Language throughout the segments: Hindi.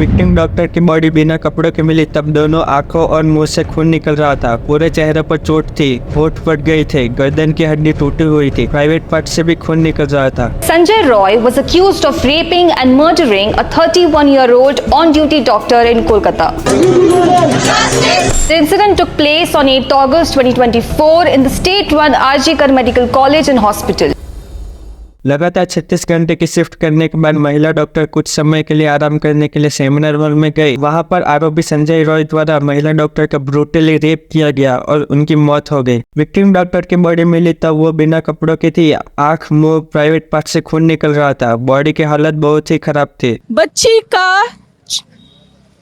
विक्टिम डॉक्टर की बॉडी बिना कपड़ों के मिली तब दोनों आंखों और मुंह से खून निकल रहा था। पूरे चेहरे पर चोट थी, होंठ फट गए थे, गर्दन की हड्डी टूटी हुई थी, प्राइवेट पार्ट से भी खून निकल रहा था। Sanjay Roy was accused of raping and murdering a 31-year-old on-duty doctor in Kolkata. The incident took place on 8 August 2024 in the state-run RG Kar Medical College and Hospital. लगातार 36 घंटे की शिफ्ट करने के बाद महिला डॉक्टर कुछ समय के लिए आराम करने के लिए सेमिनार हॉल में गई। वहां पर आरोपी संजय रॉय द्वारा महिला डॉक्टर का ब्रूटली रेप किया गया और उनकी मौत हो गई। विक्टिम डॉक्टर की बॉडी मिली तब वो बिना कपड़ों की थी। आंख, मुंह, प्राइवेट पार्ट से खून निकल रहा था। बॉडी की हालत बहुत ही खराब थी। बच्ची का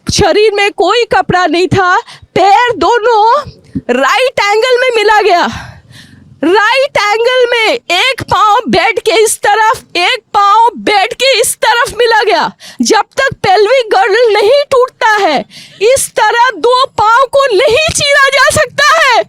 शरीर में कोई कपड़ा नहीं था। पैर दोनों राइट एंगल में मिला गया। राइट एंगल में एक पांव बेड के इस तरफ, एक पांव बेड के इस तरफ मिला गया। जब तक पेल्विक गर्डल नहीं टूटता है, इस तरह दो पांव को नहीं चीरा जा सकता है।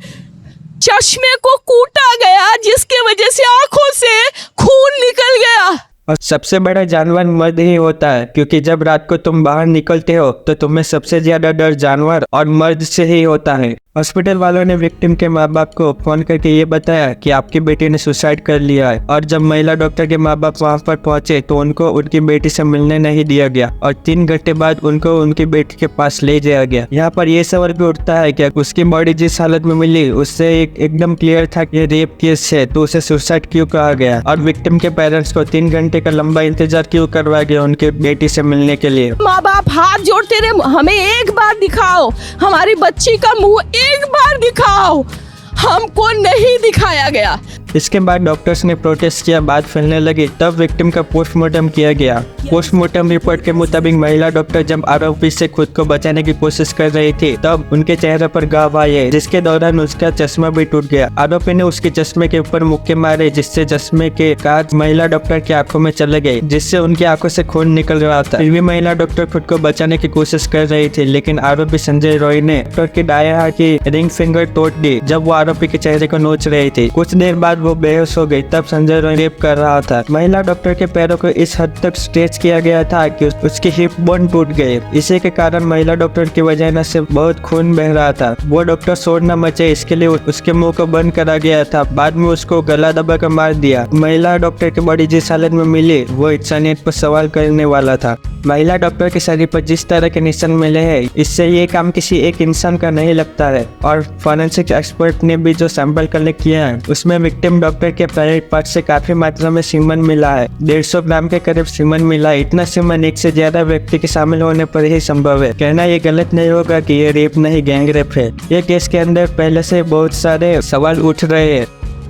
चश्मे को कूटा गया, जिसके वजह से आंखों से खून निकल गया। और सबसे बड़ा जानवर मर्द ही होता है, क्योंकि जब रात को तुम बाहर निकलते हो तो तुम्हें सबसे ज्यादा डर जानवर और मर्द से ही होता है। हॉस्पिटल वालों ने विक्टिम के माँ बाप को फोन करके ये बताया कि आपकी बेटी ने सुसाइड कर लिया है। और जब महिला डॉक्टर के माँ बाप वहाँ पर पहुंचे तो उनको उनकी बेटी से मिलने नहीं दिया गया और 3 घंटे बाद उनको उनकी बेटी के पास ले जाया गया। यहाँ पर यह सवाल भी उठता है कि उसकी बॉडी जिस हालत में मिली उससे एकदम क्लियर था कि रेप केस है, तो उसे सुसाइड क्यों कहा गया। और विक्टिम के पेरेंट्स को 3 घंटे का लंबा इंतजार क्यों करवाया गया उनके बेटी से मिलने के लिए। माँ बाप हाथ जोड़ते रहे, हमें एक बार दिखाओ, हमारी बच्ची का मुंह एक बार दिखाओ। हमको नहीं दिखाया गया। इसके बाद डॉक्टर्स ने प्रोटेस्ट किया, बात फैलने लगी। तब विक्टिम का पोस्टमार्टम किया गया। पोस्टमार्टम रिपोर्ट के मुताबिक महिला डॉक्टर जब आरोपी से खुद को बचाने की कोशिश कर रही थी तब उनके चेहरे पर घाव आए, जिसके दौरान उसका चश्मा भी टूट गया। आरोपी ने उसके चश्मे के ऊपर मुक्के मारे, जिससे चश्मे के कांच महिला डॉक्टर की आंखों में चले गए, जिससे उनकी आंखों से खून निकल रहा था। फिर भी महिला डॉक्टर खुद को बचाने की कोशिश कर रही थी, लेकिन आरोपी संजय रॉय ने डॉक्टर की दाएं हाथ की रिंग फिंगर तोड़ दी जब वो आरोपी के चेहरे को नोच रही थी। कुछ देर बाद वो बेहोश हो गई। तब संजय रॉय रेप कर रहा था। महिला डॉक्टर के पैरों को इस हद तक स्ट्रेच किया गया था कि उसकी हिप बोन टूट गए। इसी के कारण महिला डॉक्टर की वजाइना से बहुत खून बह रहा था। वो डॉक्टर शोर न मचे इसके लिए उसके मुंह को बंद करा गया था। बाद में उसको गला दबा कर मार दिया। महिला डॉक्टर की बॉडी जिस हालत में मिली वो इंसानियत पर सवाल करने वाला था। महिला डॉक्टर के शरीर पर जिस तरह के निशान मिले हैं, इससे ये काम किसी एक इंसान का नहीं लगता है। और फॉरेंसिक एक्सपर्ट ने भी जो सैंपल कलेक्ट किया है उसमें विक्टिम डॉक्टर के प्राइवेट पार्ट से काफी मात्रा में सीमन मिला है। 150 ग्राम के करीब सीमन मिला है। इतना सीमन एक से ज्यादा व्यक्ति के शामिल होने पर ही संभव है। कहना ये गलत नहीं होगा कि ये रेप नहीं, गैंग रेप है। ये केस के अंदर पहले से बहुत सारे सवाल उठ रहे हैं।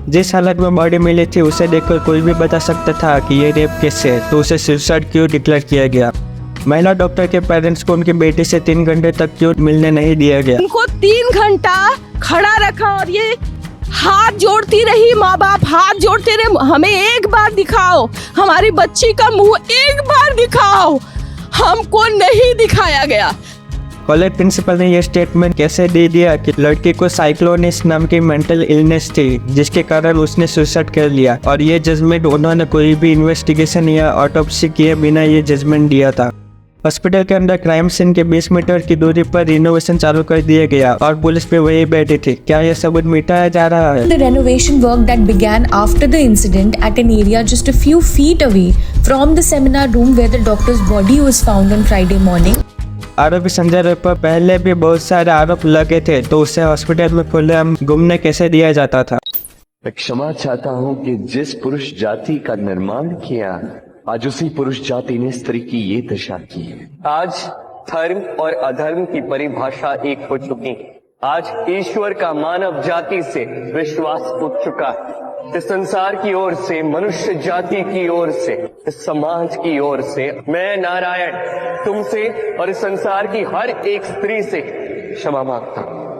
जिस हालत में बॉडी मिली थी उसे देखकर कोई भी बता सकता था कि ये रेप केस है, तो उसे सुसाइड क्यों डिक्लेयर किया गया। महिला डॉक्टर के पेरेंट्स को उनकी बेटी से 3 घंटे तक क्यों मिलने नहीं दिया गया। उनको 3 घंटा खड़ा रखा और ये हाथ जोड़ती रही। माँ बाप हाथ जोड़ते रहे, हमें एक बार दिखाओ, हमारी बच्ची का मुंह एक बार दिखाओ। हमको नहीं दिखाया गया। कॉलेज प्रिंसिपल ने यह स्टेटमेंट कैसे दे दिया कि लड़की को साइक्लोनिस नाम की मेंटल इलनेस थी, जिसके कारण उसने सुसाइड कर लिया। और ये जजमेंट उन्होंने कोई भी इन्वेस्टिगेशन या ऑटोप्सी किए बिना ये जजमेंट दिया था। हॉस्पिटल के अंदर क्राइम सीन के 20 मीटर की दूरी पर रिनोवेशन चालू कर दिया गया और पुलिस पे वही बैठी थी। क्या यह सबूत मिटाया जा रहा है? The renovation work that began after the incident at an area just a few feet away from the seminar room where the doctor's body was found on Friday morning. आरोपी संजय रॉय पर पहले भी बहुत सारे आरोप लगे थे, तो उसे हॉस्पिटल में खुलेआम घूमने कैसे दिया जाता था? मैं क्षमा चाहता हूँ कि जिस पुरुष जाति का निर्माण किया, आज उसी पुरुष जाति ने स्त्री की ये दशा की है। आज धर्म और अधर्म की परिभाषा एक हो चुकी है। आज ईश्वर का मानव जाति से विश्वास उठ चुका है। इस संसार की ओर से, मनुष्य जाति की ओर से, इस समाज की ओर से मैं नारायण तुमसे और इस संसार की हर एक स्त्री से क्षमा मांगता हूँ।